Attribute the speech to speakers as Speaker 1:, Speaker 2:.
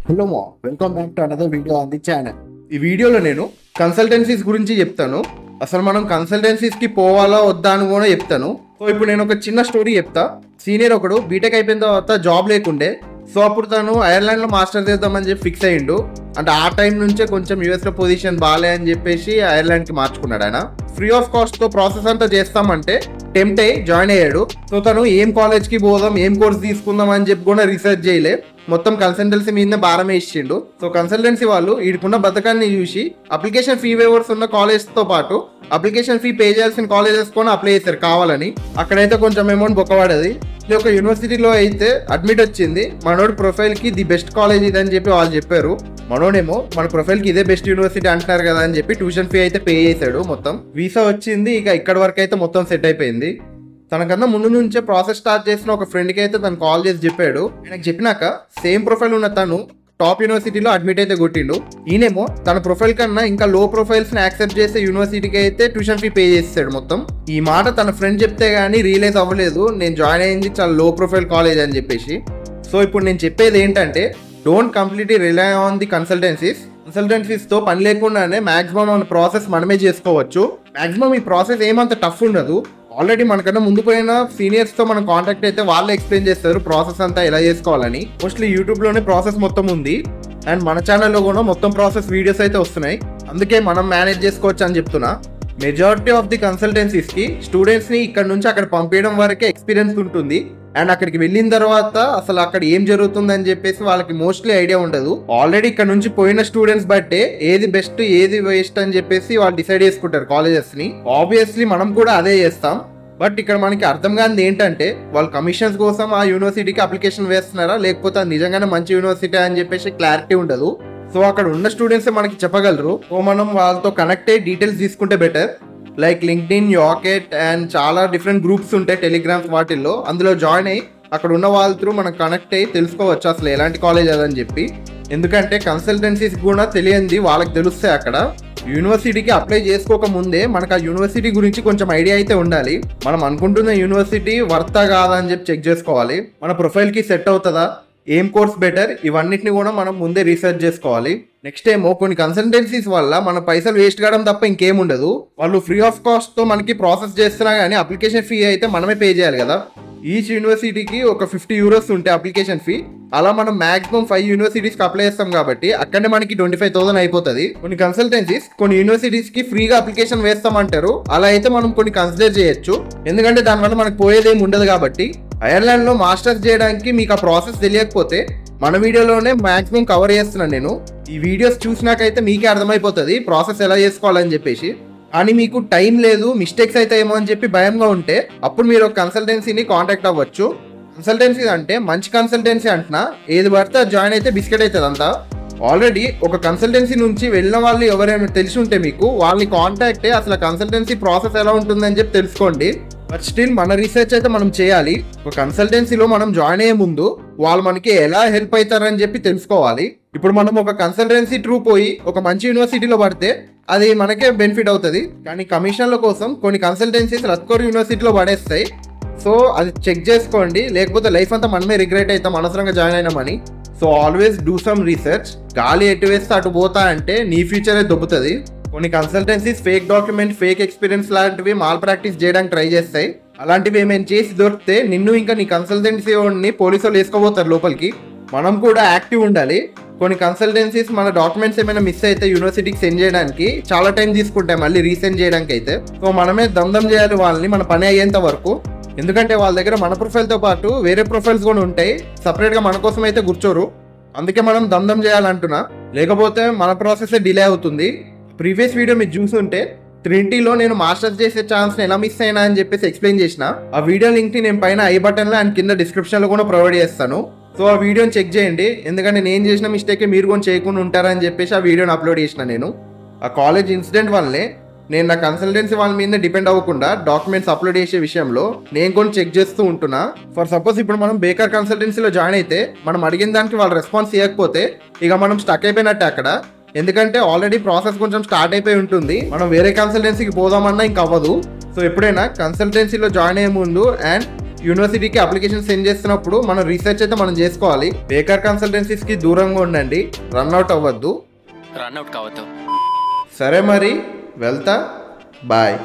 Speaker 1: Hello మా welcome back to another video on the channel. ఈ వీడియోలో నేను కన్సల్టెన్సీస్ గురించి చెప్తాను. అసలు మనం కన్సల్టెన్సీస్కి పోవాలా వద్దా అని కూడా చెప్తాను. సో ఇప్పుడు నేను ఒక చిన్న స్టోరీ చెప్తా. సీనియర్ ఒకడు బీటెక్ అయిపోయిన తర్వాత జాబ్ లేకుండే. సో అప్పుడు తను ఐర్లాండ్లో మాస్టర్ చేద్దామని చెప్పి ఫిక్స్ అయ్యిండు. అంటే ఆ టైం నుంచే కొంచెం యూఎస్లో పొజిషన్ బాగాలే అని చెప్పేసి ఐర్లాండ్కి మార్చుకున్నాడు. ఆయన ఫ్రీ ఆఫ్ కాస్ట్తో ప్రాసెస్ అంతా చేస్తామంటే టెంప్ట్ అయ్యి జాయిన్ అయ్యాడు. సో తను ఏం కాలేజ్కి పోదాం, ఏం కోర్స్ తీసుకుందాం అని చెప్పి కూడా రీసెర్చ్ చేయలే. మొత్తం కన్సల్టెన్సీ మీద భారం వేసిండు. సో కన్సల్టెన్సీ వాళ్ళు వీడికున్న బతకాన్ని చూసి అప్లికేషన్ ఫీ వేవర్స్ ఉన్న కాలేజ్తో పాటు అప్లికేషన్ ఫీ పే చేయాల్సిన కాలేజెస్ కూడా అప్లై చేశారు కావాలని. అక్కడైతే కొంచెం అమౌంట్ బొక్కబడది. ఇది ఒక యూనివర్సిటీలో అయితే అడ్మిట్ వచ్చింది. మనోడి ప్రొఫైల్కి ది బెస్ట్ కాలేజ్ ఇదని చెప్పి వాళ్ళు చెప్పారు. మనోడేమో మన ప్రొఫైల్కి ఇదే బెస్ట్ యూనివర్సిటీ అంటున్నారు కదా అని చెప్పి ట్యూషన్ ఫీ అయితే పే చేశాడు. మొత్తం వీసా వచ్చింది. ఇక ఇక్కడ వరకు అయితే మొత్తం సెట్ అయిపోయింది. తనకన్నా ముందు నుంచే ప్రాసెస్ స్టార్ట్ చేసిన ఒక ఫ్రెండ్కి అయితే తను కాల్ చేసి చెప్పాడు. ఆయనకు చెప్పినాక సేమ్ ప్రొఫైల్ ఉన్న తను టాప్ యూనివర్సిటీలో అడ్మిట్ అయితే కొట్టిండు. ఈయనేమో తన ప్రొఫైల్ కన్నా ఇంకా లో ప్రొఫైల్స్ని యాక్సెప్ట్ చేసే యూనివర్సిటీకి అయితే ట్యూషన్ ఫీ పే చేస్తాడు మొత్తం. ఈ మాట తన ఫ్రెండ్ చెప్తే కానీ రియలైజ్ అవ్వలేదు నేను జాయిన్ అయ్యింది చాలా లో ప్రొఫైల్ కాలేజ్ అని చెప్పేసి. సో ఇప్పుడు నేను చెప్పేది ఏంటంటే don't completely rely on the కన్సల్టెన్సీస్తో పని లేకుండానే మాక్సిమం మన ప్రాసెస్ మనమే చేసుకోవచ్చు. మాక్సిమం ఈ ప్రాసెస్ ఏమంత టఫ్ ఉండదు. ఆల్రెడీ మనకన్నా ముందు పోయిన సీనియర్స్తో మనం కాంటాక్ట్ అయితే వాళ్ళే ఎక్స్ప్లెయిన్ చేస్తారు ప్రాసెస్ అంతా ఎలా చేసుకోవాలని. మోస్ట్లీ యూట్యూబ్లోనే ప్రాసెస్ మొత్తం ఉంది. అండ్ మన ఛానల్లో కూడా మొత్తం ప్రాసెస్ వీడియోస్ అయితే వస్తున్నాయి. అందుకే మనం మేనేజ్ చేసుకోవచ్చు అని చెప్తున్నా. మెజారిటీ ఆఫ్ ది కన్సల్టెన్సీస్కి స్టూడెంట్స్ని ఇక్కడ నుంచి అక్కడ పంపించడం వరకే ఎక్స్పీరియన్స్ ఉంటుంది. అండ్ అక్కడికి వెళ్ళిన తర్వాత అసలు అక్కడ ఏం జరుగుతుంది అని చెప్పేసి వాళ్ళకి మోస్ట్లీ ఐడియా ఉండదు. ఆల్రెడీ ఇక్కడ నుంచి పోయిన స్టూడెంట్స్ బట్టే ఏది బెస్ట్ ఏది వేస్ట్ అని చెప్పేసి వాళ్ళు డిసైడ్ చేసుకుంటారు కాలేజెస్ని. ఆబ్వియస్లీ మనం కూడా అదే చేస్తాం. బట్ ఇక్కడ మనకి అర్థం కానిది ఏంటంటే వాళ్ళు కమిషన్స్ కోసం ఆ యూనివర్సిటీకి అప్లికేషన్ వేస్తున్నారా లేకపోతే అది నిజంగానే మంచి యూనివర్సిటీ అని చెప్పేసి క్లారిటీ ఉండదు. సో అక్కడ ఉన్న స్టూడెంట్సే మనకి చెప్పగలరు. సో మనం వాళ్ళతో కనెక్ట్ అయ్యి డీటెయిల్స్ తీసుకుంటే బెటర్. లైక్ లింక్డ్ఇన్, యాకెట్ అండ్ చాలా డిఫరెంట్ గ్రూప్స్ ఉంటాయి టెలిగ్రామ్స్ వాటిల్లో. అందులో జాయిన్ అయ్యి అక్కడ ఉన్న వాళ్ళ త్రూ మనం కనెక్ట్ అయ్యి తెలుసుకోవచ్చు అసలు ఎలాంటి కాలేజ్ అదని చెప్పి. ఎందుకంటే కన్సల్టెన్సీస్ కూడా తెలియంది వాళ్ళకి తెలుస్తాయి. అక్కడ యూనివర్సిటీకి అప్లై చేసుకోక ముందే మనకు ఆ యూనివర్సిటీ గురించి కొంచెం ఐడియా అయితే ఉండాలి. మనం అనుకుంటున్న యూనివర్సిటీ వర్తా కాదా అని చెప్పి చెక్ చేసుకోవాలి. మన ప్రొఫైల్కి సెట్ అవుతుందా, ఏం కోర్స్ బెటర్, ఇవన్నిటిని కూడా మనం ముందే రీసెర్చ్ చేసుకోవాలి. నెక్స్ట్ ఏమో కొన్ని కన్సల్టెన్సీస్ వల్ల మన పైసలు వేస్ట్ కావడం తప్ప ఇంకేం ఉండదు. వాళ్ళు ఫ్రీ ఆఫ్ కాస్ట్తో మనకి ప్రాసెస్ చేస్తున్నా కానీ అప్లికేషన్ ఫీ అయితే మనమే పే చేయాలి కదా. ఈచ్ యూనివర్సిటీకి ఒక 50 euros ఉంటే అప్లికేషన్ ఫీ. అలా మనం మాక్సిమం 5 యూనివర్సిటీస్కి అప్లై చేస్తాం కాబట్టి అక్కడనే మనకి 25,000 అయిపోతుంది. కొన్ని కన్సల్టెన్సీస్ కొన్ని యూనివర్సిటీస్కి ఫ్రీగా అప్లికేషన్ వేస్తామంటారు. అలా అయితే మనం కొన్ని కన్సిడర్ చేయొచ్చు. ఎందుకంటే దానివల్ల మనకు పోయేదేం ఉండదు కాబట్టి. ఐర్లాండ్లో మాస్టర్స్ చేయడానికి మీకు ఆ ప్రాసెస్ తెలియకపోతే మన వీడియోలోనే మాక్సిమం కవర్ చేస్తున్నాను నేను. ఈ వీడియోస్ చూసినాకైతే మీకే అర్థమైపోతుంది ప్రాసెస్ ఎలా చేసుకోవాలని చెప్పేసి. కానీ మీకు టైం లేదు, మిస్టేక్స్ అయితే ఏమో అని చెప్పి భయంగా ఉంటే అప్పుడు మీరు ఒక కన్సల్టెన్సీని కాంటాక్ట్ అవ్వచ్చు. కన్సల్టెన్సీ అంటే మంచి కన్సల్టెన్సీ అంటున్నా, ఏది పడితే జాయిన్ అయితే బిస్కెట్ అవుతుంది అంతా. ఆల్రెడీ ఒక కన్సల్టెన్సీ నుంచి వెళ్ళిన వాళ్ళు ఎవరైనా తెలిసి ఉంటే మీకు వాళ్ళని కాంటాక్ట్ అయ్యి అసలు కన్సల్టెన్సీ ప్రాసెస్ ఎలా ఉంటుందని చెప్పి తెలుసుకోండి. బట్ స్టిల్ మన రీసెర్చ్ అయితే మనం చేయాలి. ఒక కన్సల్టెన్సీలో మనం జాయిన్ అయ్యే ముందు వాళ్ళు మనకి ఎలా హెల్ప్ అవుతారని చెప్పి తెలుసుకోవాలి. ఇప్పుడు మనం ఒక కన్సల్టెన్సీ త్రూ పోయి ఒక మంచి యూనివర్సిటీలో పడితే అది మనకే బెనిఫిట్ అవుతుంది. కానీ కమిషన్ల కోసం కొన్ని కన్సల్టెన్సీస్ రత్కోర్ యూనివర్సిటీలో పడేస్తాయి. సో అది చెక్ చేసుకోండి, లేకపోతే లైఫ్ అంతా మనమే రిగ్రెట్ అవుతాం అనవసరంగా జాయిన్ అయినామని. So always do some research. గాలి ఎటు వేస్తే అటు పోతా అంటే నీ ఫ్యూచరే దొబ్బుతుంది. కొన్ని consultancies fake document, fake experience లాంటివి మాల్ ప్రాక్టీస్ చేయడానికి ట్రై చేస్తాయి. అలాంటివి ఏమైనా చేసి దొరికితే నిన్ను ఇంకా నీ కన్సల్టెన్సీ వాడిని పోలీసు వాళ్ళు వేసుకోబోతారు లోపలికి. మనం కూడా యాక్టివ్ ఉండాలి. కొన్ని కన్సల్టెన్సీస్ మన డాక్యుమెంట్స్ ఏమైనా మిస్ అయితే యూనివర్సిటీకి సెండ్ చేయడానికి చాలా టైం తీసుకుంటాయి మళ్ళీ రీసెండ్ చేయడానికి అయితే. సో మనమే దమ్దం చేయాలి వాళ్ళని మన పని అయ్యేంత వరకు. ఎందుకంటే వాళ్ళ దగ్గర మన ప్రొఫైల్తో పాటు వేరే ప్రొఫైల్స్ కూడా ఉంటాయి, సపరేట్గా మన కోసం అయితే కూర్చోరు. అందుకే మనం దమ్దం చేయాలంటున్నా, లేకపోతే మన ప్రాసెస్ డిలే అవుతుంది. ప్రీవియస్ వీడియో మీరు చూసుంటే ట్రినిటీలో నేను మాస్టర్స్ చేసే ఛాన్స్ని ఎలా మిస్ అయినా అని చెప్పేసి ఎక్స్ప్లెయిన్ చేసిన. ఆ వీడియో లింక్ని నేను పైన ఐ బటన్లో అండ్ కింద డిస్క్రిప్షన్లో కూడా ప్రొవైడ్ చేస్తాను. సో ఆ వీడియోని చెక్ చేయండి. ఎందుకంటే నేను చేసిన మిస్టేకే మీరు కూడా చేయకుండా ఉంటారని చెప్పేసి ఆ వీడియోని అప్లోడ్ చేసిన నేను. ఆ కాలేజ్ ఇన్సిడెంట్ వల్లనే నేను నా కన్సల్టెన్సీ వాళ్ళ మీద డిపెండ్ అవ్వకుండా డాక్యుమెంట్స్ అప్లోడ్ చేసే విషయంలో నేను కూడా చెక్ చేస్తూ ఉంటున్నా. ఫర్ సపోజ్ ఇప్పుడు మనం బేకర్ కన్సల్టెన్సీలో జాయిన్ అయితే మనం అడిగిన దానికి వాళ్ళు రెస్పాన్స్ ఇవ్వకపోతే ఇక మనం స్టక్ అయిపోయినట్టే అక్కడ. ఎందుకంటే ఆల్రెడీ ప్రాసెస్ కొంచెం స్టార్ట్ అయిపోయి ఉంటుంది. మనం వేరే కన్సల్టెన్సీకి పోదామన్నా ఇంక అవ్వదు. సో ఎప్పుడైనా కన్సల్టెన్సీలో జాయిన్ అయ్యే ముందు అండ్ యూనివర్సిటీకి అప్లికేషన్ సెండ్ చేస్తున్నప్పుడు మనం రీసెర్చ్ అయితే మనం చేసుకోవాలి. బేకార్ కన్సల్టెన్సీస్కి దూరంగా ఉండండి, రన్అట్ అవ్వద్దు.
Speaker 2: రన్అట్ కావద్దు.
Speaker 1: సరే మరి వెళ్తా, బాయ్.